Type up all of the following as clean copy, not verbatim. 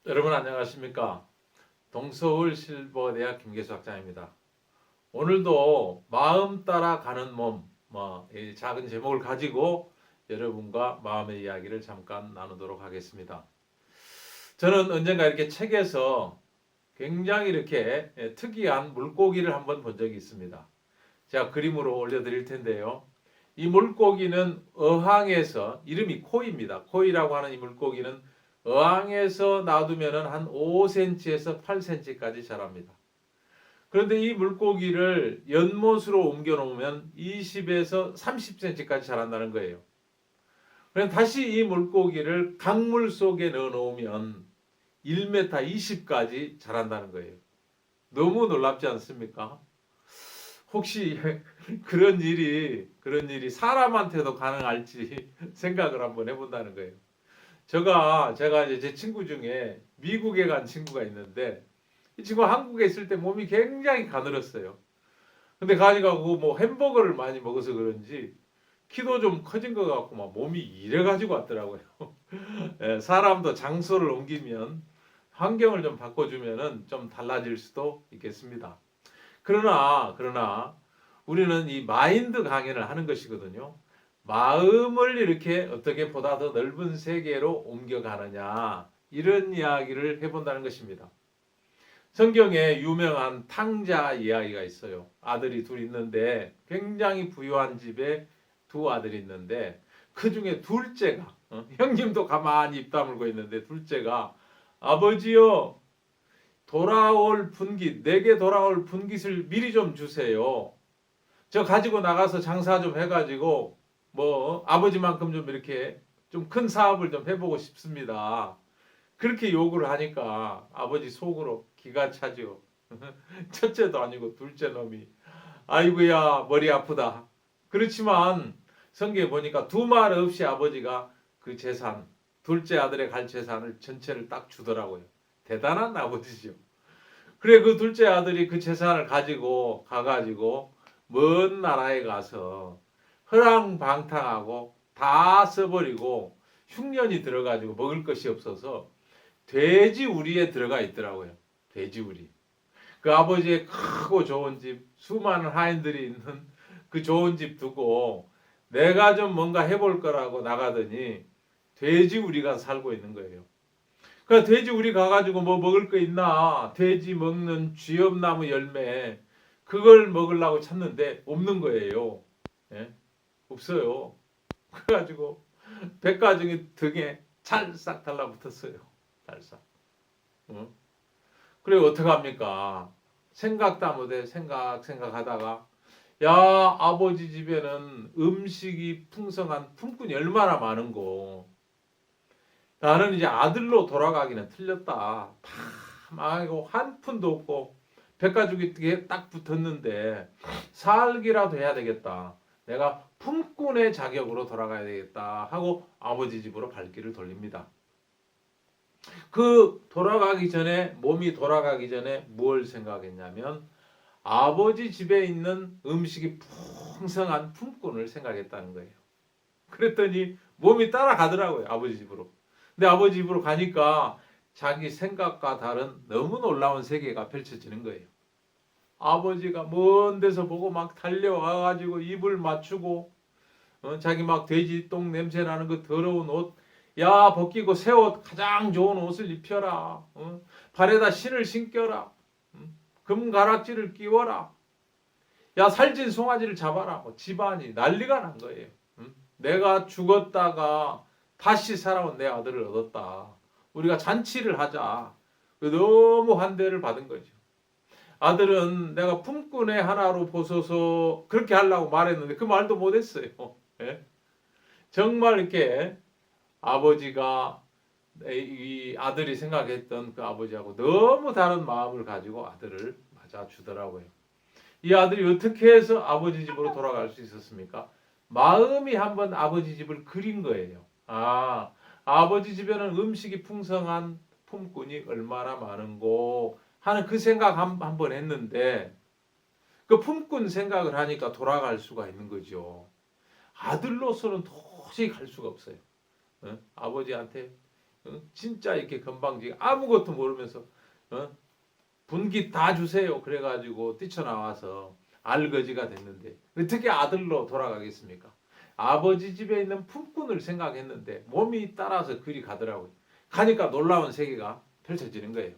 여러분 안녕하십니까? 동서울 실버대학 김계수 학장입니다. 오늘도 마음 따라 가는 몸, 이 작은 제목을 가지고 여러분과 마음의 이야기를 잠깐 나누도록 하겠습니다. 저는 언젠가 이렇게 책에서 굉장히 이렇게 특이한 물고기를 한번 본 적이 있습니다. 제가 그림으로 올려드릴 텐데요. 이 물고기는 어항에서 이름이 코이입니다. 코이라고 하는 이 물고기는 어항에서 놔두면 한 5cm에서 8cm까지 자랍니다. 그런데 이 물고기를 연못으로 옮겨 놓으면 20에서 30cm까지 자란다는 거예요. 그럼 다시 이 물고기를 강물 속에 넣어 놓으면 1m 20까지 자란다는 거예요. 너무 놀랍지 않습니까? 혹시 그런 일이 사람한테도 가능할지 생각을 한번 해본다는 거예요. 제가 이제 제 친구 중에 미국에 간 친구가 있는데 이 친구가 한국에 있을 때 몸이 굉장히 가늘었어요. 근데 가니까 뭐 햄버거를 많이 먹어서 그런지 키도 좀 커진 것 같고 막 몸이 이래 가지고 왔더라고요. 예, 사람도 장소를 옮기면 환경을 좀 바꿔주면은 좀 달라질 수도 있겠습니다. 그러나 우리는 이 마인드 강연을 하는 것이거든요. 마음을 이렇게 어떻게 보다 더 넓은 세계로 옮겨가느냐 이런 이야기를 해본다는 것입니다. 성경에 유명한 탕자 이야기가 있어요. 아들이 둘 있는데 굉장히 부유한 집에 두 아들이 있는데 그 중에 둘째가 형님도 가만히 입 다물고 있는데 둘째가 아버지요 돌아올 분깃 내게 돌아올 분깃을 미리 좀 주세요. 저 가지고 나가서 장사 좀 해가지고 뭐 아버지만큼 좀 이렇게 좀 큰 사업을 좀 해보고 싶습니다. 그렇게 요구를 하니까 아버지 속으로 기가 차죠. 첫째도 아니고 둘째 놈이 아이고야 머리 아프다. 그렇지만 성경에 보니까 두 말 없이 아버지가 그 재산 둘째 아들의 갈 재산을 전체를 딱 주더라고요. 대단한 아버지죠. 그래 그 둘째 아들이 그 재산을 가지고 가가지고 먼 나라에 가서 허랑방탕하고 다 써버리고 흉년이 들어가지고 먹을 것이 없어서 돼지 우리에 들어가 있더라고요. 돼지 우리. 그 아버지의 크고 좋은 집, 수많은 하인들이 있는 그 좋은 집 두고 내가 좀 뭔가 해볼 거라고 나가더니 돼지 우리가 살고 있는 거예요. 그 돼지 우리 가가지고 뭐 먹을 거 있나? 돼지 먹는 쥐엄나무 열매 그걸 먹으려고 찾는데 없는 거예요. 예? 없어요. 그래가지고 백가정이 등에 찰싹 달라붙었어요. 찰싹. 어? 그래 어떡합니까? 생각도 못해 생각하다가 야 아버지 집에는 음식이 풍성한 품꾼이 얼마나 많은고 나는 이제 아들로 돌아가기는 틀렸다. 다 망하고 한 푼도 없고 백가죽이 딱 붙었는데 살기라도 해야 되겠다. 내가 품꾼의 자격으로 돌아가야 되겠다 하고 아버지 집으로 발길을 돌립니다. 그 돌아가기 전에 몸이 돌아가기 전에 뭘 생각했냐면 아버지 집에 있는 음식이 풍성한 품꾼을 생각했다는 거예요. 그랬더니 몸이 따라가더라고요. 아버지 집으로. 근데 아버지 집으로 가니까 자기 생각과 다른 너무 놀라운 세계가 펼쳐지는 거예요. 아버지가 먼 데서 보고 막 달려와가지고 입을 맞추고 자기 막 돼지 똥 냄새 나는 그 더러운 옷 야 벗기고 새 옷 가장 좋은 옷을 입혀라. 발에다 신을 신겨라. 금가락지를 끼워라. 야 살찐 송아지를 잡아라. 집안이 난리가 난 거예요. 내가 죽었다가 다시 살아온 내 아들을 얻었다. 우리가 잔치를 하자. 너무 환대를 받은 거죠. 아들은 내가 품꾼의 하나로 보소서 그렇게 하려고 말했는데 그 말도 못했어요. 예? 정말 이렇게 아버지가 이 아들이 생각했던 그 아버지하고 너무 다른 마음을 가지고 아들을 맞아주더라고요. 이 아들이 어떻게 해서 아버지 집으로 돌아갈 수 있었습니까? 마음이 한번 아버지 집을 그린 거예요. 아버지 집에는 음식이 풍성한 품꾼이 얼마나 많은고 하는 그 생각 한번 했는데 그 품꾼 생각을 하니까 돌아갈 수가 있는 거죠. 아들로서는 도저히 갈 수가 없어요. 아버지한테 진짜 이렇게 건방지게 아무것도 모르면서 어? 분기 다 주세요. 그래가지고 뛰쳐나와서 알거지가 됐는데 어떻게 아들로 돌아가겠습니까? 아버지 집에 있는 품꾼을 생각했는데 몸이 따라서 그리 가더라고요. 가니까 놀라운 세계가 펼쳐지는 거예요.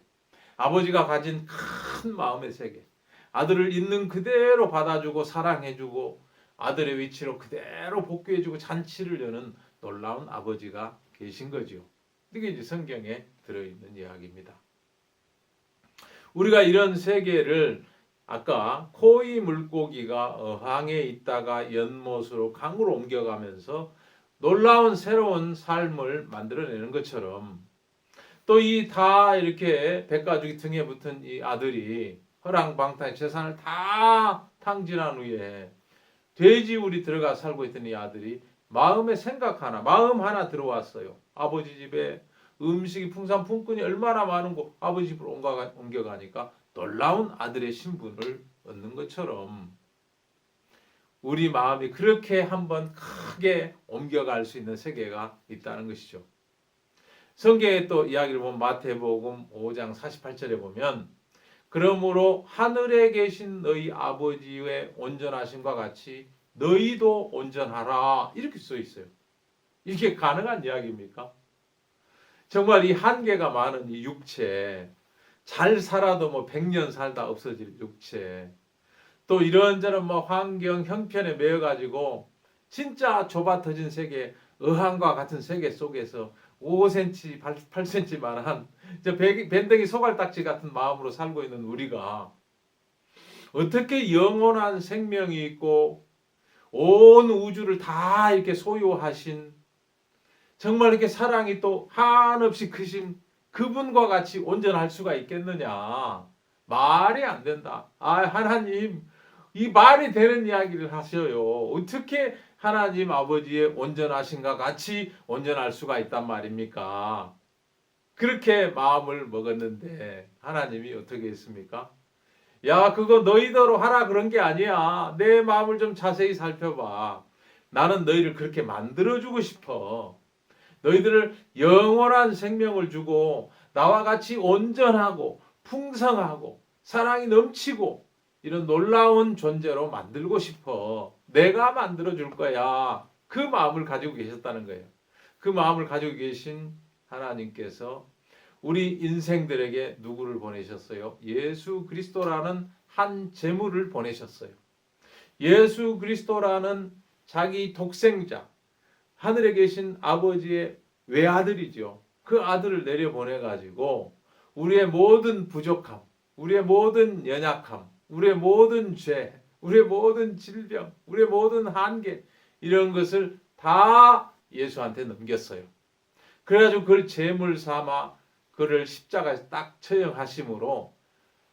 아버지가 가진 큰 마음의 세계. 아들을 있는 그대로 받아주고 사랑해주고 아들의 위치로 그대로 복귀해주고 잔치를 여는 놀라운 아버지가 계신 거지요. 이게 이제 성경에 들어있는 이야기입니다. 우리가 이런 세계를 아까 코이 물고기가 어항에 있다가 연못으로 강으로 옮겨가면서 놀라운 새로운 삶을 만들어내는 것처럼 또 이 다 이렇게 백가죽이 등에 붙은 이 아들이 허랑방탕 재산을 다 탕진한 후에 돼지우리 들어가 살고 있던 이 아들이 마음 하나 들어왔어요. 아버지 집에 음식이 풍산 품꾼이 얼마나 많은 곳 아버지 집으로 옮겨가니까 놀라운 아들의 신분을 얻는 것처럼 우리 마음이 그렇게 한번 크게 옮겨갈 수 있는 세계가 있다는 것이죠. 성경에 또 이야기를 보면 마태복음 5장 48절에 보면 그러므로 하늘에 계신 너희 아버지의 온전하심과 같이 너희도 온전하라 이렇게 써 있어요. 이게 가능한 이야기입니까? 정말 이 한계가 많은 이 육체, 잘 살아도 뭐 100년 살다 없어질 육체, 또 이런저런 뭐 환경, 형편에 매여 가지고 진짜 좁아터진 세계, 어항과 같은 세계 속에서 5cm, 8cm만한 밴댕이 소갈딱지 같은 마음으로 살고 있는 우리가 어떻게 영원한 생명이 있고 온 우주를 다 이렇게 소유하신 정말 이렇게 사랑이 또 한없이 크신 그분과 같이 온전할 수가 있겠느냐? 말이 안 된다. 하나님, 이 말이 되는 이야기를 하셔요. 어떻게 하나님 아버지의 온전하신가 같이 온전할 수가 있단 말입니까? 그렇게 마음을 먹었는데 하나님이 어떻게 했습니까? 야, 그거 너희대로 하라 그런 게 아니야. 내 마음을 좀 자세히 살펴봐. 나는 너희를 그렇게 만들어주고 싶어. 너희들을 영원한 생명을 주고 나와 같이 온전하고 풍성하고 사랑이 넘치고 이런 놀라운 존재로 만들고 싶어. 내가 만들어 줄 거야. 그 마음을 가지고 계셨다는 거예요. 그 마음을 가지고 계신 하나님께서 우리 인생들에게 누구를 보내셨어요? 예수 그리스도라는 한 제물을 보내셨어요. 예수 그리스도라는 자기 독생자, 하늘에 계신 아버지의 외아들이죠. 그 아들을 내려보내가지고 우리의 모든 부족함, 우리의 모든 연약함, 우리의 모든 죄, 우리의 모든 질병, 우리의 모든 한계 이런 것을 다 예수한테 넘겼어요. 그래가지고 그걸 제물 삼아 그를 십자가에서 딱 처형하심으로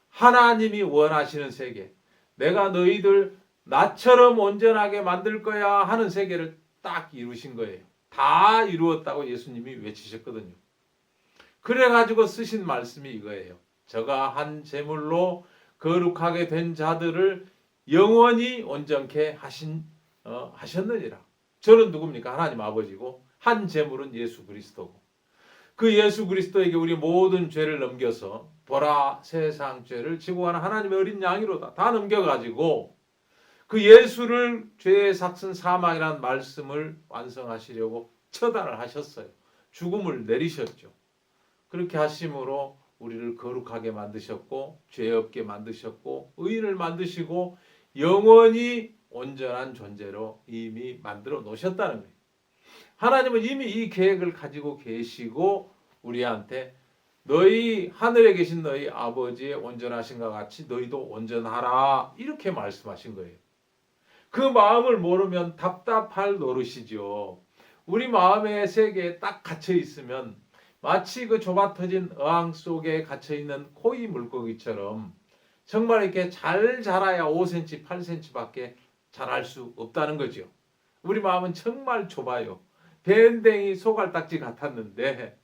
하나님이 원하시는 세계, 내가 너희들 나처럼 온전하게 만들 거야 하는 세계를 딱 이루신 거예요. 다 이루었다고 예수님이 외치셨거든요. 그래가지고 쓰신 말씀이 이거예요. 저가 한 제물로 거룩하게 된 자들을 영원히 온전케 하셨느니라. 저는 누굽니까? 하나님 아버지고 한 제물은 예수 그리스도고 그 예수 그리스도에게 우리 모든 죄를 넘겨서 보라 세상 죄를 지고 가는 하나님의 어린 양이로다. 다 넘겨가지고 그 예수를 죄의 삭슨 사망이라는 말씀을 완성하시려고 처단을 하셨어요. 죽음을 내리셨죠. 그렇게 하심으로 우리를 거룩하게 만드셨고 죄 없게 만드셨고 의인을 만드시고 영원히 온전한 존재로 이미 만들어 놓으셨다는 거예요. 하나님은 이미 이 계획을 가지고 계시고 우리한테 너희 하늘에 계신 너희 아버지의 온전하신가 같이 너희도 온전하라 이렇게 말씀하신 거예요. 그 마음을 모르면 답답할 노릇이죠. 우리 마음의 세계에 딱 갇혀 있으면 마치 그 좁아터진 어항 속에 갇혀 있는 코이 물고기처럼 정말 이렇게 잘 자라야 5cm, 8cm밖에 자랄 수 없다는 거죠. 우리 마음은 정말 좁아요. 밴댕이 소갈딱지 같았는데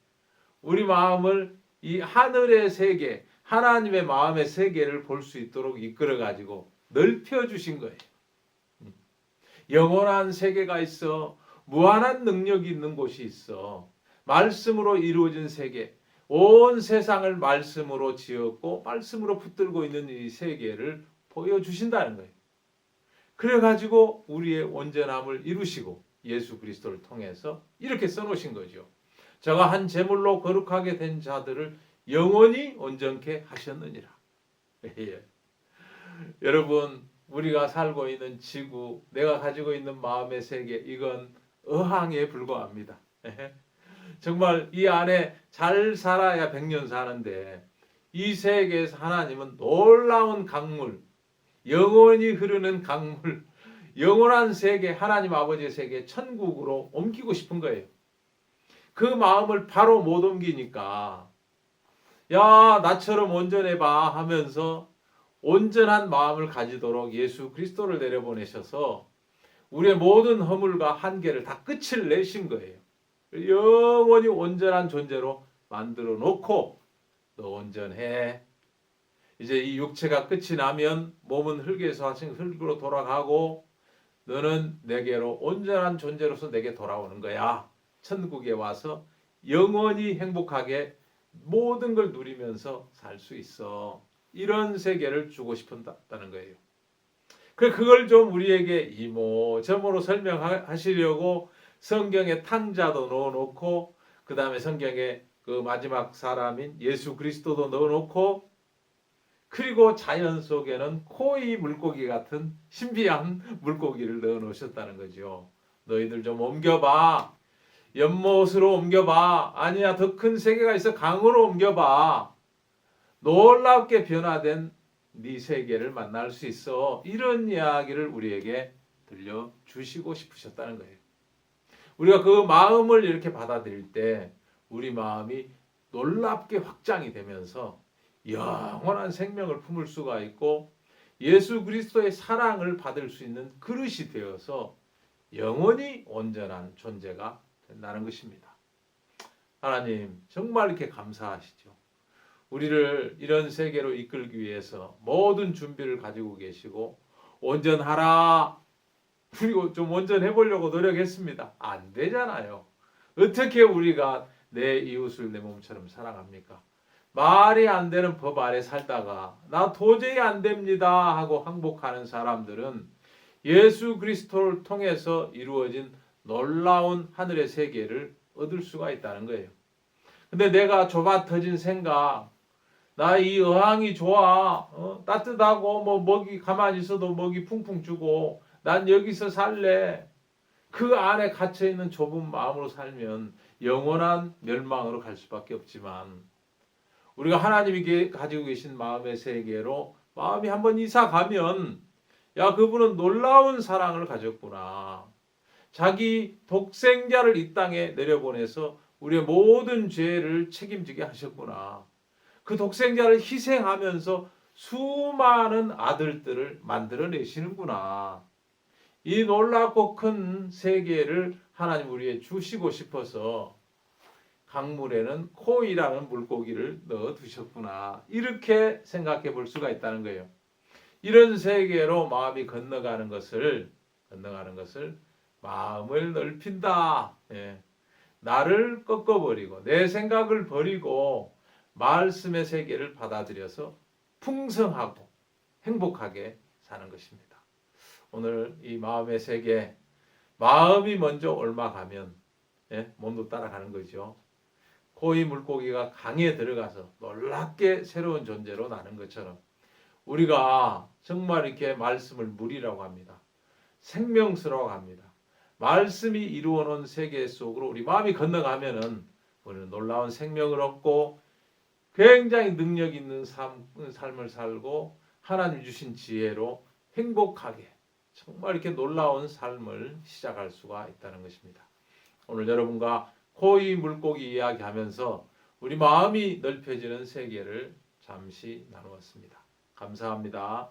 우리 마음을 이 하늘의 세계, 하나님의 마음의 세계를 볼 수 있도록 이끌어 가지고 넓혀 주신 거예요. 영원한 세계가 있어. 무한한 능력이 있는 곳이 있어. 말씀으로 이루어진 세계, 온 세상을 말씀으로 지었고 말씀으로 붙들고 있는 이 세계를 보여주신다는 거예요. 그래가지고 우리의 온전함을 이루시고 예수 그리스도를 통해서 이렇게 써놓으신 거죠. 저가 한 제물로 거룩하게 된 자들을 영원히 온전케 하셨느니라. 예. 여러분, 우리가 살고 있는 지구, 내가 가지고 있는 마음의 세계, 이건 어항에 불과합니다. 정말 이 안에 잘 살아야 100년 사는데, 이 세계에서 하나님은 놀라운 강물, 영원히 흐르는 강물, 영원한 세계, 하나님 아버지의 세계, 천국으로 옮기고 싶은 거예요. 그 마음을 바로 못 옮기니까, 야, 나처럼 온전해봐 하면서 온전한 마음을 가지도록 예수 그리스도를 내려보내셔서 우리의 모든 허물과 한계를 다 끝을 내신 거예요. 영원히 온전한 존재로 만들어 놓고, 너 온전해. 이제 이 육체가 끝이 나면 몸은 흙에서 하신 흙으로 돌아가고 너는 내게로 온전한 존재로서 내게 돌아오는 거야. 천국에 와서 영원히 행복하게 모든 걸 누리면서 살 수 있어. 이런 세계를 주고 싶었다는 거예요. 그걸 좀 우리에게 이모저모로 설명하시려고 성경에 탕자도 넣어놓고, 그 다음에 성경에 그 마지막 사람인 예수 그리스도도 넣어놓고, 그리고 자연 속에는 코이 물고기 같은 신비한 물고기를 넣어놓으셨다는 거죠. 너희들 좀 옮겨봐. 연못으로 옮겨봐. 아니야, 더 큰 세계가 있어. 강으로 옮겨봐. 놀랍게 변화된 네 세계를 만날 수 있어. 이런 이야기를 우리에게 들려주시고 싶으셨다는 거예요. 우리가 그 마음을 이렇게 받아들일 때 우리 마음이 놀랍게 확장이 되면서 영원한 생명을 품을 수가 있고 예수 그리스도의 사랑을 받을 수 있는 그릇이 되어서 영원히 온전한 존재가 된다는 것입니다. 하나님, 정말 이렇게 감사하시죠. 우리를 이런 세계로 이끌기 위해서 모든 준비를 가지고 계시고, 온전하라, 그리고 좀 온전해 보려고 노력했습니다. 안 되잖아요. 어떻게 우리가 내 이웃을 내 몸처럼 사랑합니까? 말이 안 되는 법 아래 살다가 나 도저히 안 됩니다 하고 항복하는 사람들은 예수 그리스도를 통해서 이루어진 놀라운 하늘의 세계를 얻을 수가 있다는 거예요. 근데 내가 좁아 터진 생각, 나 이 어항이 좋아, 따뜻하고 뭐 먹이 가만히 있어도 먹이 풍풍 주고 난 여기서 살래. 그 안에 갇혀 있는 좁은 마음으로 살면 영원한 멸망으로 갈 수밖에 없지만, 우리가 하나님이 가지고 계신 마음의 세계로 마음이 한번 이사 가면, 야, 그분은 놀라운 사랑을 가졌구나. 자기 독생자를 이 땅에 내려보내서 우리의 모든 죄를 책임지게 하셨구나. 그 독생자를 희생하면서 수많은 아들들을 만들어내시는구나. 이 놀랍고 큰 세계를 하나님 우리에게 주시고 싶어서 강물에는 코이라는 물고기를 넣어두셨구나. 이렇게 생각해 볼 수가 있다는 거예요. 이런 세계로 마음이 건너가는 것을 마음을 넓힌다. 예. 나를 꺾어버리고 내 생각을 버리고 말씀의 세계를 받아들여서 풍성하고 행복하게 사는 것입니다. 오늘 이 마음의 세계, 마음이 먼저 옮아가면 몸도 따라가는 거죠. 코이 물고기가 강에 들어가서 놀랍게 새로운 존재로 나는 것처럼 우리가 정말 이렇게 말씀을 물이라고 합니다. 생명수라고 합니다. 말씀이 이루어 놓은 세계 속으로 우리 마음이 건너가면은 우리는 놀라운 생명을 얻고 굉장히 능력 있는 삶을 살고 하나님 주신 지혜로 행복하게 정말 이렇게 놀라운 삶을 시작할 수가 있다는 것입니다. 오늘 여러분과 코이 물고기 이야기하면서 우리 마음이 넓혀지는 세계를 잠시 나누었습니다. 감사합니다.